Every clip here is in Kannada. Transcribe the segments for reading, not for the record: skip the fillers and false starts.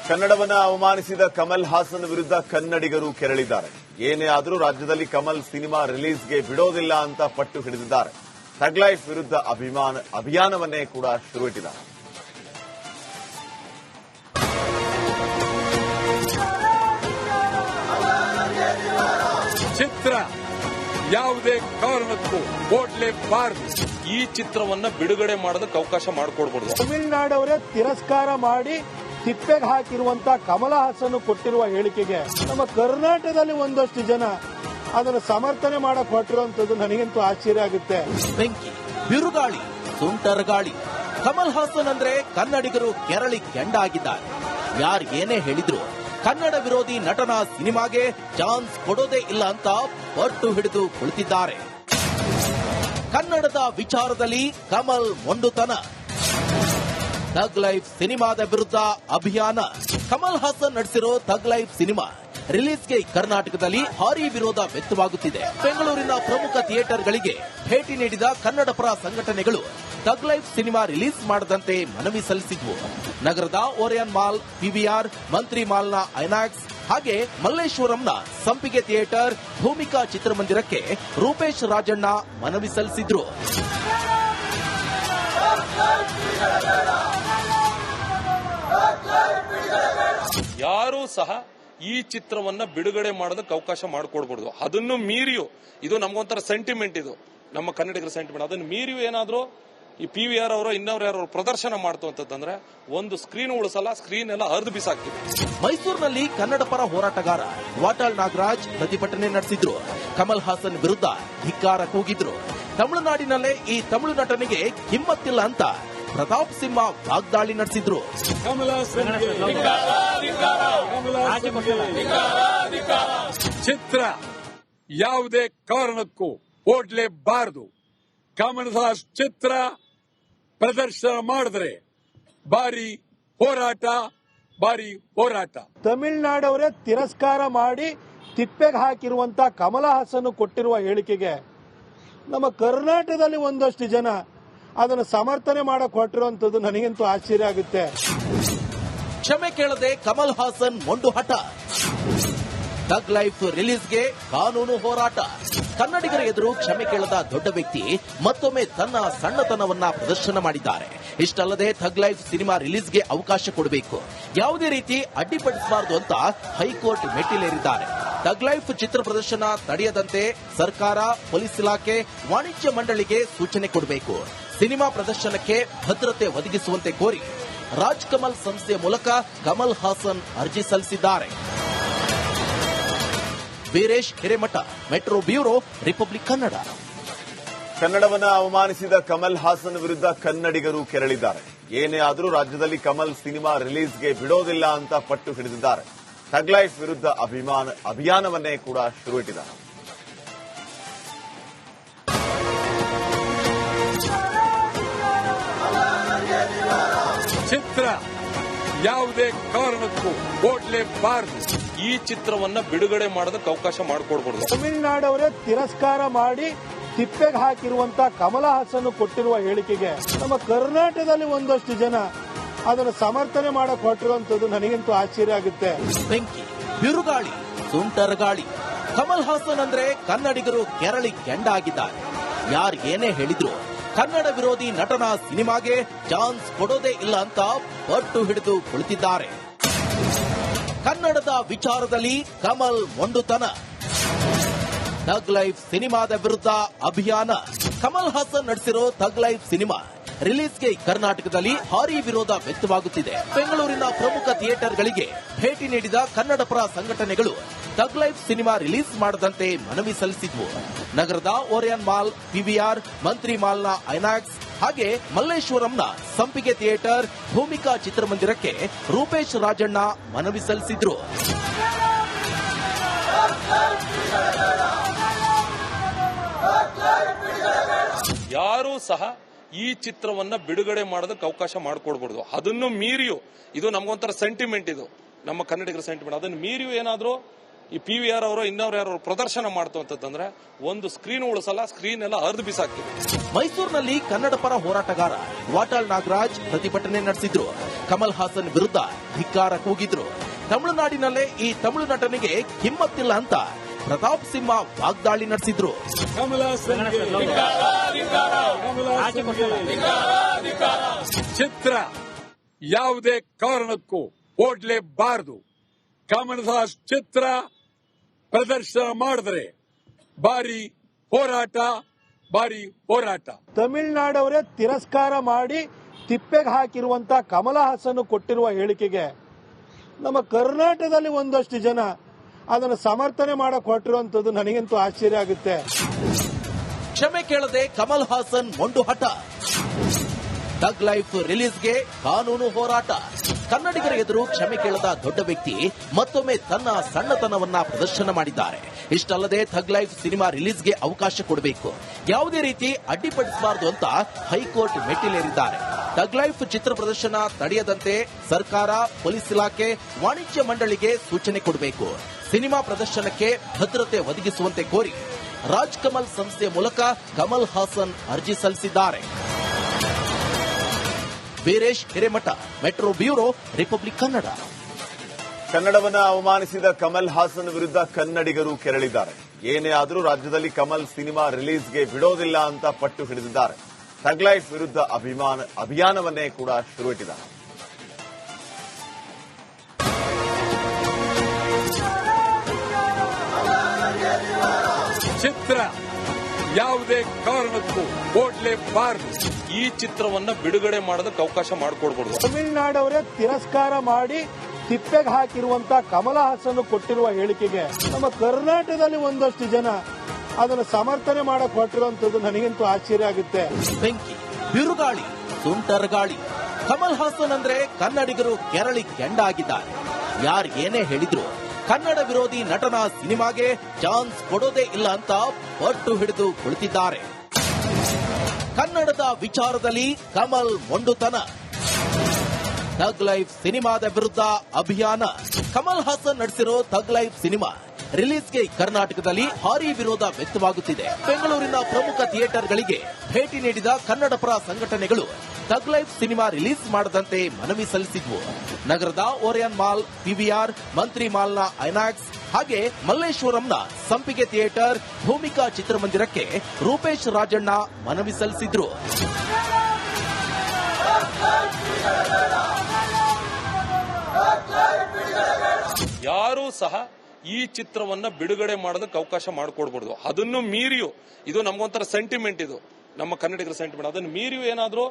ಕನ್ನಡವನ್ನ ಅವಮಾನಿಸಿದ ಕಮಲ್ ಹಾಸನ್ ವಿರುದ್ಧ ಕನ್ನಡಿಗರು ಕೆರಳಿದ್ದಾರೆ. ಏನೇ ಆದರೂ ರಾಜ್ಯದಲ್ಲಿ ಕಮಲ್ ಸಿನಿಮಾ ರಿಲೀಸ್ಗೆ ಬಿಡೋದಿಲ್ಲ ಅಂತ ಪಟ್ಟು ಹಿಡಿದಿದ್ದಾರೆ. ಥಗ್ ಲೈಫ್ ವಿರುದ್ಧ ಅಭಿಯಾನವನ್ನೇ ಕೂಡ ಶುರುವಿಟ್ಟಿದ್ದಾರೆ. ಚಿತ್ರ ಯಾವುದೇ ಕಾರಣಕ್ಕೂ ಓಡ್ಲೇಬಾರದು. ಈ ಚಿತ್ರವನ್ನ ಬಿಡುಗಡೆ ಮಾಡೋದಕ್ಕೆ ಅವಕಾಶ ಮಾಡಿಕೊಡ್ಬಾರ್ದು. ತಮಿಳುನಾಡವರೇ ತಿರಸ್ಕಾರ ಮಾಡಿ ತಿಪ್ಪೆಗೆ ಹಾಕಿರುವಂತಹ ಕಮಲ ಹಾಸನ್ ಕೊಟ್ಟಿರುವ ಹೇಳಿಕೆಗೆ ನಮ್ಮ ಕರ್ನಾಟಕದಲ್ಲಿ ಒಂದಷ್ಟು ಜನ ಅದನ್ನು ಸಮರ್ಥನೆ ಮಾಡಕ್ ಹೊರಟಿರುವಂತದ್ದು ನನಗಂತೂ ಆಶ್ಚರ್ಯ ಆಗುತ್ತೆ. ಬೆಂಕಿ, ಬಿರುಗಾಳಿ, ಸುಂಟರಗಾಳಿ. ಕಮಲ್ ಹಾಸನ್ ಅಂದ್ರೆ ಕನ್ನಡಿಗರು ಕೆರಳಿ ಕೆಂಡಾಗಿದ್ದಾರೆ. ಯಾರು ಏನೇ ಹೇಳಿದ್ರು ಕನ್ನಡ ವಿರೋಧಿ ನಟನ ಸಿನಿಮಾಗೆ ಚಾನ್ಸ್ ಕೊಡೋದೇ ಇಲ್ಲ ಅಂತ ಪಟ್ಟು ಹಿಡಿದು ಕುಳಿತಿದ್ದಾರೆ. ಕನ್ನಡದ ವಿಚಾರದಲ್ಲಿ ಕಮಲ್ ಮೊಂಡುತನ. ಥಗ್ ಲೈಫ್ ಸಿನಿಮಾದ ವಿರುದ್ಧ ಅಭಿಯಾನ. ಕಮಲ್ ಹಾಸನ್ ನಡೆಸಿರೋ ಥಗ್ ಲೈಫ್ ಸಿನಿಮಾ ರಿಲೀಸ್ಗೆ ಕರ್ನಾಟಕದಲ್ಲಿ ಭಾರೀ ವಿರೋಧ ವ್ಯಕ್ತವಾಗುತ್ತಿದೆ. ಬೆಂಗಳೂರಿನ ಪ್ರಮುಖ ಥಿಯೇಟರ್ಗಳಿಗೆ ಭೇಟಿ ನೀಡಿದ ಕನ್ನಡ ಪರ ಸಂಘಟನೆಗಳು ಥಗ್ ಲೈಫ್ ಸಿನಿಮಾ ರಿಲೀಸ್ ಮಾಡದಂತೆ ಮನವಿ ಸಲ್ಲಿಸಿದ್ವು. ನಗರದ ಓರಿಯನ್ ಮಾಲ್, ಪಿವಿಆರ್, ಮಂತ್ರಿ ಮಾಲ್ನ ಐನಾಕ್ಸ್ ಹಾಗೆ ಮಲ್ಲೇಶ್ವರಂನ ಸಂಪಿಗೆ ಥಿಯೇಟರ್, ಭೂಮಿಕಾ ಚಿತ್ರಮಂದಿರಕ್ಕೆ ರೂಪೇಶ್ ರಾಜಣ್ಣ ಮನವಿ ಸಲ್ಲಿಸಿದ್ರು. ಯಾರೂ ಸಹ ಈ ಚಿತ್ರವನ್ನ ಬಿಡುಗಡೆ ಮಾಡೋದಕ್ಕೆ ಅವಕಾಶ ಮಾಡಿಕೊಡ್ಬಾರ್ದು. ಅದನ್ನು ಮೀರಿಯೂ ಇದು ನಮಗೊಂಥರ ಸೆಂಟಿಮೆಂಟ್, ಇದು ನಮ್ಮ ಕನ್ನಡಿಗರ ಸೆಂಟಿಮೆಂಟ್. ಅದನ್ನು ಮೀರಿಯೂ ಏನಾದರೂ ಈ PVR ಅವರೋ ಇನ್ನವ್ರು ಯಾರು ಪ್ರದರ್ಶನ ಮಾಡ್ತು ಅಂತಂದ್ರೆ ಒಂದು ಸ್ಕ್ರೀನ್ ಉಳಿಸಲ್ಲ, ಸ್ಕ್ರೀನ್ ಎಲ್ಲ ಹರಿದು ಬಿಸಾಕ್ತಿದೆ. ಮೈಸೂರಿನಲ್ಲಿ ಕನ್ನಡ ಪರ ಹೋರಾಟಗಾರ ವಾಟಾಳ್ ನಾಗರಾಜ್ ಪ್ರತಿಭಟನೆ ನಡೆಸಿದ್ರು. ಕಮಲ್ ಹಾಸನ್ ವಿರುದ್ಧ ಧಿಕ್ಕಾರ ಕೂಗಿದ್ರು. ತಮಿಳುನಾಡಿನಲ್ಲೇ ಈ ತಮಿಳು ನಟನಿಗೆ ಹಿಮ್ಮತ್ತಿಲ್ಲ ಅಂತ ಪ್ರತಾಪ್ ಸಿಂಹ ವಾಗ್ದಾಳಿ ನಡೆಸಿದ್ರು. ಚಿತ್ರ ಯಾವುದೇ ಕಾರಣಕ್ಕೂ ಓಡ್ಲೇಬಾರದು. ಕಮಲ್ ಹಾಸನ್ ಚಿತ್ರ ಪ್ರದರ್ಶನ ಮಾಡಿದ್ರೆ ಭಾರಿ ಹೋರಾಟ. ತಮಿಳುನಾಡವರೇ ತಿರಸ್ಕಾರ ಮಾಡಿ ತಿಪ್ಪೆಗೆ ಹಾಕಿರುವಂತಹ ಕಮಲ ಹಾಸನ್ ಕೊಟ್ಟಿರುವ ಹೇಳಿಕೆಗೆ ನಮ್ಮ ಕರ್ನಾಟಕದಲ್ಲಿ ಒಂದಷ್ಟು ಜನ ಅದನ್ನು ಸಮರ್ಥನೆ ಮಾಡಕ್ ಹೊರಟಿರುವಂತದ್ದು ನನಗಂತೂ ಆಶ್ಚರ್ಯ ಆಗುತ್ತೆ. ಕ್ಷಮೆ ಕೇಳದೆ ಕಮಲ್ ಹಾಸನ್ ಮೊಂಡು ಹಠ. ಥಗ್ ಲೈಫ್ ರಿಲೀಸ್ಗೆ ಕಾನೂನು ಹೋರಾಟ. ಕನ್ನಡಿಗರ ಎದುರು ಕ್ಷಮೆ ಕೇಳದ ದೊಡ್ಡ ವ್ಯಕ್ತಿ ಮತ್ತೊಮ್ಮೆ ತನ್ನ ಸಣ್ಣತನವನ್ನ ಪ್ರದರ್ಶನ ಮಾಡಿದ್ದಾರೆ. ಇಷ್ಟಲ್ಲದೆ ಥಗ್ ಲೈಫ್ ಸಿನಿಮಾ ರಿಲೀಸ್ಗೆ ಅವಕಾಶ ಕೊಡಬೇಕು, ಯಾವುದೇ ರೀತಿ ಅಡ್ಡಿಪಡಿಸಬಾರದು ಅಂತ ಹೈಕೋರ್ಟ್ ಮೆಟ್ಟಿಲೇರಿದ್ದಾರೆ. ಥಗ್ ಲೈಫ್ ಚಿತ್ರ ಪ್ರದರ್ಶನ ತಡೆಯದಂತೆ ಸರ್ಕಾರ, ಪೊಲೀಸ್ ಇಲಾಖೆ, ವಾಣಿಜ್ಯ ಮಂಡಳಿಗೆ ಸೂಚನೆ ಕೊಡಬೇಕು. ಸಿನಿಮಾ ಪ್ರದರ್ಶನಕ್ಕೆ ಭದ್ರತೆ ಒದಗಿಸುವಂತೆ ಕೋರಿ ರಾಜ್ ಕಮಲ್ ಸಂಸ್ಥೆಯ ಮೂಲಕ ಕಮಲ್ ಹಾಸನ್ ಅರ್ಜಿ ಸಲ್ಲಿಸಿದ್ದಾರೆ. Veeresh Hiremath, metro bureau, republic Kannada. ಕನ್ನಡವನ್ನ ಅವಮಾನಿಸಿದ ಕಮಲ್ ಹಾಸನ್ ವಿರುದ್ಧ ಕನ್ನಡಿಗರು ಕೆರಳಿದ್ದಾರೆ. ಏನೇ ಆದರೂ ರಾಜ್ಯದಲ್ಲಿ ಕಮಲ್ ಸಿನಿಮಾ ರಿಲೀಸ್ಗೆ ಬಿಡೋದಿಲ್ಲ ಅಂತ ಪಟ್ಟು ಹಿಡಿದಿದ್ದಾರೆ. ಥಗ್ ಲೈಫ್ ವಿರುದ್ಧ ಅಭಿಯಾನವನ್ನೇ ಕೂಡ ಶುರುವಿಟ್ಟಿದ್ದಾರೆ. ಚಿತ್ರ ಯಾವುದೇ ಕಾರಣಕ್ಕೂ ಓಡ್ಲೇಬಾರದು. ಈ ಚಿತ್ರವನ್ನ ಬಿಡುಗಡೆ ಮಾಡೋದಕ್ಕೆ ಅವಕಾಶ ಮಾಡಿಕೊಡ್ಬಾರ್ದು. ತಮಿಳುನಾಡವರೇ ತಿರಸ್ಕಾರ ಮಾಡಿ ತಿಪ್ಪೆಗೆ ಹಾಕಿರುವಂತಹ ಕಮಲ ಹಾಸನ್ ಕೊಟ್ಟಿರುವ ಹೇಳಿಕೆಗೆ ನಮ್ಮ ಕರ್ನಾಟಕದಲ್ಲಿ ಒಂದಷ್ಟು ಜನ ಅದನ್ನು ಸಮರ್ಥನೆ ಮಾಡಕ್ ಹೊರಟಿರುವಂತದ್ದು ನನಗಂತೂ ಆಶ್ಚರ್ಯ ಆಗುತ್ತೆ. ಬೆಂಕಿ, ಬಿರುಗಾಳಿ, ಸುಂಟರಗಾಳಿ. ಕಮಲ್ ಹಾಸನ್ ಅಂದ್ರೆ ಕನ್ನಡಿಗರು ಕೆರಳಿ ಕೆಂಡಾಗಿದ್ದಾರೆ. ಯಾರು ಏನೇ ಹೇಳಿದ್ರು ಕನ್ನಡ ವಿರೋಧಿ ನಟನ ಸಿನಿಮಾಗೆ ಚಾನ್ಸ್ ಕೊಡೋದೇ ಇಲ್ಲ ಅಂತ ಪಟ್ಟು ಹಿಡಿದು ಕುಳಿತಿದ್ದಾರೆ. ಕನ್ನಡದ ವಿಚಾರದಲ್ಲಿ ಕಮಲ್ ಮೊಂಡುತನ. ಥಗ್ ಲೈಫ್ ಸಿನಿಮಾದ ವಿರುದ್ಧ ಅಭಿಯಾನ. ಕಮಲ್ ಹಾಸನ್ ನಡೆಸಿರೋ ಥಗ್ ಲೈಫ್ ಸಿನಿಮಾ ರಿಲೀಸ್ಗೆ ಕರ್ನಾಟಕದಲ್ಲಿ ಭಾರೀ ವಿರೋಧ ವ್ಯಕ್ತವಾಗುತ್ತಿದೆ. ಬೆಂಗಳೂರಿನ ಪ್ರಮುಖ ಥಿಯೇಟರ್ಗಳಿಗೆ ಭೇಟಿ ನೀಡಿದ ಕನ್ನಡ ಪರ ಸಂಘಟನೆಗಳು ಥಗ್ ಲೈಫ್ ಸಿನಿಮಾ ರಿಲೀಸ್ ಮಾಡದಂತೆ ಮನವಿ ಸಲ್ಲಿಸಿದ್ವು. ನಗರದ ಓರಿಯನ್ ಮಾಲ್, ಪಿವಿಆರ್, ಮಂತ್ರಿ ಮಾಲ್ನ ಐನಾಕ್ಸ್ ಹಾಗೆ ಮಲ್ಲೇಶ್ವರಂನ ಸಂಪಿಗೆ ಥಿಯೇಟರ್, ಭೂಮಿಕಾ ಚಿತ್ರಮಂದಿರಕ್ಕೆ ರೂಪೇಶ್ ರಾಜಣ್ಣ ಮನವಿ ಸಲ್ಲಿಸಿದ್ರು. ಯಾರೂ ಸಹ ಈ ಚಿತ್ರವನ್ನ ಬಿಡುಗಡೆ ಮಾಡೋದಕ್ಕೆ ಅವಕಾಶ ಮಾಡಿಕೊಡ್ಬಾರ್ದು. ಅದನ್ನು ಮೀರಿಯೂ ಇದು ನಮಗೊಂಥರ ಸೆಂಟಿಮೆಂಟ್, ಇದು ನಮ್ಮ ಕನ್ನಡಿಗರ ಸೆಂಟಿಮೆಂಟ್. ಅದನ್ನು ಮೀರಿಯೂ ಏನಾದರೂ ಈ PVR ಅವರು ಇನ್ನವ್ರು ಯಾರು ಪ್ರದರ್ಶನ ಮಾಡ್ತು ಅಂತಂದ್ರೆ ಒಂದು ಸ್ಕ್ರೀನ್ ಉಳಿಸಲ್ಲ, ಸ್ಕ್ರೀನ್ ಎಲ್ಲ ಹರಿದು ಬಿಸಾಕ್ತಿವಿ. ಮೈಸೂರಿನಲ್ಲಿ ಕನ್ನಡ ಪರ ಹೋರಾಟಗಾರ ವಾಟಾಳ್ ನಾಗರಾಜ್ ಪ್ರತಿಭಟನೆ ನಡೆಸಿದ್ರು. ಕಮಲ್ ಹಾಸನ್ ವಿರುದ್ಧ ಧಿಕ್ಕಾರ ಕೂಗಿದ್ರು. ತಮಿಳುನಾಡಿನಲ್ಲೇ ಈ ತಮಿಳು ನಟನಿಗೆ ಕಿಮ್ಮತ್ತಿಲ್ಲ ಅಂತ ಪ್ರತಾಪ್ ಸಿಂಹ ವಾಗ್ದಾಳಿ ನಡೆಸಿದ್ರು. ಚಿತ್ರ ಯಾವುದೇ ಕಾರಣಕ್ಕೂ ಓಡ್ಲೇಬಾರದು. ಕಮಲಹಾಸ್ ಚಿತ್ರ ಪ್ರದರ್ಶನ ಮಾಡಿದ್ರೆ ಭಾರಿ ಹೋರಾಟ. ತಮಿಳುನಾಡವರೇ ತಿರಸ್ಕಾರ ಮಾಡಿ ತಿಪ್ಪೆಗೆ ಹಾಕಿರುವಂತ ಕಮಲ್ ಹಾಸನ್ ಕೊಟ್ಟಿರುವ ಹೇಳಿಕೆಗೆ ನಮ್ಮ ಕರ್ನಾಟಕದಲ್ಲಿ ಒಂದಷ್ಟು ಜನ ಅದನ್ನು ಸಮರ್ಥನೆ ಮಾಡಕ್ ಹೊರಟಿರುವಂತದ್ದು ನನಗಂತೂ ಆಶ್ಚರ್ಯ ಆಗುತ್ತೆ. ಕ್ಷಮೆ ಕೇಳದೆ ಕಮಲ್ ಹಾಸನ್ ಮೊಂಡು ಹಠ. ಥಗ್ ಲೈಫ್ ರಿಲೀಸ್ಗೆ ಕಾನೂನು ಹೋರಾಟ. ಕನ್ನಡಿಗರ ಎದುರು ಕ್ಷಮೆ ಕೇಳದ ದೊಡ್ಡ ವ್ಯಕ್ತಿ ಮತ್ತೊಮ್ಮೆ ತನ್ನ ಸಣ್ಣತನವನ್ನ ಪ್ರದರ್ಶನ ಮಾಡಿದ್ದಾರೆ. ಇಷ್ಟಲ್ಲದೆ ಥಗ್ ಲೈಫ್ ಸಿನಿಮಾ ರಿಲೀಸ್ಗೆ ಅವಕಾಶ ಕೊಡಬೇಕು, ಯಾವುದೇ ರೀತಿ ಅಡ್ಡಿಪಡಿಸಬಾರದು ಅಂತ ಹೈಕೋರ್ಟ್ ಮೆಟ್ಟಿಲೇರಿದ್ದಾರೆ. ಥಗ್ ಲೈಫ್ ಚಿತ್ರ ಪ್ರದರ್ಶನ ತಡೆಯದಂತೆ ಸರ್ಕಾರ, ಪೊಲೀಸ್ ಇಲಾಖೆ, ವಾಣಿಜ್ಯ ಮಂಡಳಿಗೆ ಸೂಚನೆ ಕೊಡಬೇಕು. ಸಿನಿಮಾ ಪ್ರದರ್ಶನಕ್ಕೆ ಭದ್ರತೆ ಒದಗಿಸುವಂತೆ ಕೋರಿ ರಾಜ್ ಕಮಲ್ ಸಂಸ್ಥೆಯ ಮೂಲಕ ಕಮಲ್ ಹಾಸನ್ ಅರ್ಜಿ ಸಲ್ಲಿಸಿದ್ದಾರೆ. Veeresh Hiremath, metro bureau, republic Kannada. ಕನ್ನಡವನ್ನ ಅವಮಾನಿಸಿದ ಕಮಲ್ ಹಾಸನ್ ವಿರುದ್ಧ ಕನ್ನಡಿಗರು ಕೆರಳಿದ್ದಾರೆ. ಏನೇ ಆದರೂ ರಾಜ್ಯದಲ್ಲಿ ಕಮಲ್ ಸಿನಿಮಾ ರಿಲೀಸ್ಗೆ ಬಿಡೋದಿಲ್ಲ ಅಂತ ಪಟ್ಟು ಹಿಡಿದಿದ್ದಾರೆ. ಥಗ್ ಲೈಫ್ ವಿರುದ್ಧ ಅಭಿಯಾನವನ್ನೇ ಕೂಡ ಶುರುವಿಟ್ಟಿದ್ದಾರೆ. ಚಿತ್ರ ಯಾವುದೇ ಕಾರಣಕ್ಕೂ ಓಡ್ಲೇಬಾರದು. ಈ ಚಿತ್ರವನ್ನ ಬಿಡುಗಡೆ ಮಾಡೋದಕ್ಕೆ ಅವಕಾಶ ಮಾಡಿಕೊಡ್ಬಾರ್ದು. ತಮಿಳುನಾಡವರೇ ತಿರಸ್ಕಾರ ಮಾಡಿ ತಿಪ್ಪೆಗೆ ಹಾಕಿರುವಂತ ಕಮಲ್ ಹಾಸನ್ ಕೊಟ್ಟಿರುವ ಹೇಳಿಕೆಗೆ ನಮ್ಮ ಕರ್ನಾಟಕದಲ್ಲಿ ಒಂದಷ್ಟು ಜನ ಅದನ್ನು ಸಮರ್ಥನೆ ಮಾಡಕ್ ಹೊರಟಿರುವಂತದ್ದು ನನಗಂತೂ ಆಶ್ಚರ್ಯ ಆಗುತ್ತೆ. ಬೆಂಕಿ, ಬಿರುಗಾಳಿ, ಸುಂಟರಗಾಳಿ. ಕಮಲ್ ಹಾಸನ್ ಅಂದ್ರೆ ಕನ್ನಡಿಗರು ಕೆರಳಿ ಕೆಂಡ ಆಗಿದ್ದಾರೆ. ಯಾರು ಏನೇ ಹೇಳಿದ್ರು ಕನ್ನಡ ವಿರೋಧಿ ನಟನ ಸಿನಿಮಾಗೆ ಚಾನ್ಸ್ ಕೊಡೋದೇ ಇಲ್ಲ ಅಂತ ಪಟ್ಟು ಹಿಡಿದು ಕುಳಿತಿದ್ದಾರೆ. ಕನ್ನಡದ ವಿಚಾರದಲ್ಲಿ ಕಮಲ್ ಮೊಂಡುತನ. ಥಗ್ ಲೈಫ್ ಸಿನಿಮಾದ ವಿರುದ್ಧ ಅಭಿಯಾನ. ಕಮಲ್ ಹಾಸನ್ ನಡೆಸಿರೋ ಥಗ್ ಲೈಫ್ ಸಿನಿಮಾ ರಿಲೀಸ್ಗೆ ಕರ್ನಾಟಕದಲ್ಲಿ ಭಾರೀ ವಿರೋಧ ವ್ಯಕ್ತವಾಗುತ್ತಿದೆ. ಬೆಂಗಳೂರಿನ ಪ್ರಮುಖ ಥಿಯೇಟರ್ಗಳಿಗೆ ಭೇಟಿ ನೀಡಿದ ಕನ್ನಡ ಪರ ಸಂಘಟನೆಗಳು ಥಗ್ ಲೈಫ್ ಸಿನಿಮಾ ರಿಲೀಸ್ ಮಾಡದಂತೆ ಮನವಿ ಸಲ್ಲಿಸಿದ್ವು. ನಗರದ ಓರಿಯನ್ ಮಾಲ್, PVR, ಮಂತ್ರಿ ಮಾಲ್ನ ಐನಾಕ್ಸ್ ಹಾಗೆ ಮಲ್ಲೇಶ್ವರಂನ ಸಂಪಿಗೆ ಥಿಯೇಟರ್, ಭೂಮಿಕಾ ಚಿತ್ರಮಂದಿರಕ್ಕೆ ರೂಪೇಶ್ ರಾಜಣ್ಣ ಮನವಿ ಸಲ್ಲಿಸಿದ್ರು. ಯಾರೂ ಸಹ ಈ ಚಿತ್ರವನ್ನ ಬಿಡುಗಡೆ ಮಾಡೋದಕ್ಕೆ ಅವಕಾಶ ಮಾಡಿಕೊಡ್ಬಾರ್ದು. ಅದನ್ನು ಮೀರಿಯೂ, ಇದು ನಮಗೊಂಥರ ಸೆಂಟಿಮೆಂಟ್, ಇದು ನಮ್ಮ ಕನ್ನಡಿಗರ ಸೆಂಟಿಮೆಂಟ್. ಅದನ್ನು ಮೀರಿಯೂ ಏನಾದರೂ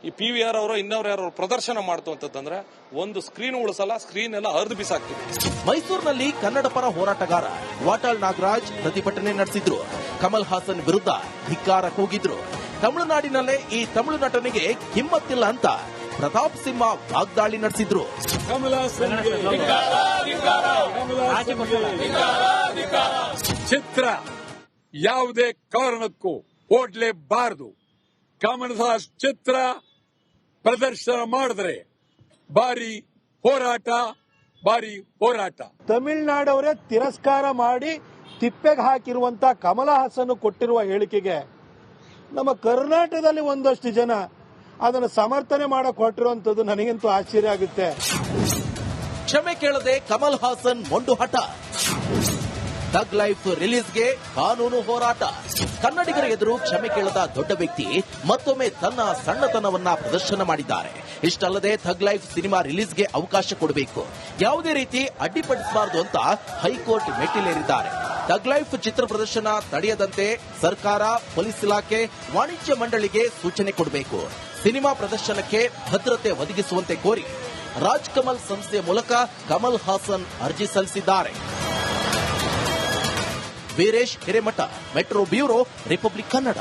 ಈ PVR ಅವರು ಇನ್ನವ್ರು ಯಾರು ಪ್ರದರ್ಶನ ಮಾಡ್ತು ಅಂತಂದ್ರೆ ಒಂದು ಸ್ಕ್ರೀನ್ ಉಳಿಸಲ್ಲ, ಸ್ಕ್ರೀನ್ ಎಲ್ಲ ಹರಿದು ಬಿಸಾಕ್ತಿವಿ. ಮೈಸೂರಿನಲ್ಲಿ ಕನ್ನಡ ಪರ ಹೋರಾಟಗಾರ ವಾಟಾಳ್ ನಾಗರಾಜ್ ಪ್ರತಿಭಟನೆ ನಡೆಸಿದ್ರು. ಕಮಲ್ ಹಾಸನ್ ವಿರುದ್ಧ ಧಿಕ್ಕಾರ ಕೂಗಿದ್ರು. ತಮಿಳುನಾಡಿನಲ್ಲೇ ಈ ತಮಿಳು ನಟನಿಗೆ ಕಿಮ್ಮತ್ತಿಲ್ಲ ಅಂತ ಪ್ರತಾಪ್ ಸಿಂಹ ವಾಗ್ದಾಳಿ ನಡೆಸಿದ್ರು. ಚಿತ್ರ ಯಾವುದೇ ಕಾರಣಕ್ಕೂ ಓಡ್ಲೇಬಾರದು. ಕಮಲಹಾಸ್ ಚಿತ್ರ ಪ್ರದರ್ಶನ ಮಾಡಿದ್ರೆ ಭಾರಿ ಹೋರಾಟ. ತಮಿಳುನಾಡವರೇ ತಿರಸ್ಕಾರ ಮಾಡಿ ತಿಪ್ಪೆಗೆ ಹಾಕಿರುವಂತ ಕಮಲ್ ಹಾಸನ್ ಕೊಟ್ಟಿರುವ ಹೇಳಿಕೆಗೆ ನಮ್ಮ ಕರ್ನಾಟಕದಲ್ಲಿ ಒಂದಷ್ಟು ಜನ ಅದನ್ನು ಸಮರ್ಥನೆ ಮಾಡಕ್ ಹೊರಟಿರುವಂತದ್ದು ನನಗಂತೂ ಆಶ್ಚರ್ಯ ಆಗುತ್ತೆ. ಕ್ಷಮೆ ಕೇಳದೆ ಕಮಲ್ ಹಾಸನ್ ಮೊಂಡು ಹಠ. ಥಗ್ ಲೈಫ್ ರಿಲೀಸ್ಗೆ ಕಾನೂನು ಹೋರಾಟ. ಕನ್ನಡಿಗರ ಎದುರು ಕ್ಷಮೆ ಕೇಳದ ದೊಡ್ಡ ವ್ಯಕ್ತಿ ಮತ್ತೊಮ್ಮೆ ತನ್ನ ಸಣ್ಣತನವನ್ನ ಪ್ರದರ್ಶನ ಮಾಡಿದ್ದಾರೆ. ಇಷ್ಟಲ್ಲದೆ ಥಗ್ ಲೈಫ್ ಸಿನಿಮಾ ರಿಲೀಸ್ಗೆ ಅವಕಾಶ ಕೊಡಬೇಕು, ಯಾವುದೇ ರೀತಿ ಅಡ್ಡಿಪಡಿಸಬಾರದು ಅಂತ ಹೈಕೋರ್ಟ್ ಮೆಟ್ಟಿಲೇರಿದ್ದಾರೆ. ಥಗ್ ಲೈಫ್ ಚಿತ್ರ ಪ್ರದರ್ಶನ ತಡೆಯದಂತೆ ಸರ್ಕಾರ, ಪೊಲೀಸ್ ಇಲಾಖೆ, ವಾಣಿಜ್ಯ ಮಂಡಳಿಗೆ ಸೂಚನೆ ಕೊಡಬೇಕು. ಸಿನಿಮಾ ಪ್ರದರ್ಶನಕ್ಕೆ ಭದ್ರತೆ ಒದಗಿಸುವಂತೆ ಕೋರಿ ರಾಜ್ ಕಮಲ್ ಸಂಸ್ಥೆಯ ಮೂಲಕ ಕಮಲ್ ಹಾಸನ್ ಅರ್ಜಿ ಸಲ್ಲಿಸಿದ್ದಾರೆ. Veeresh Hiremath, metro bureau, republic Kannada.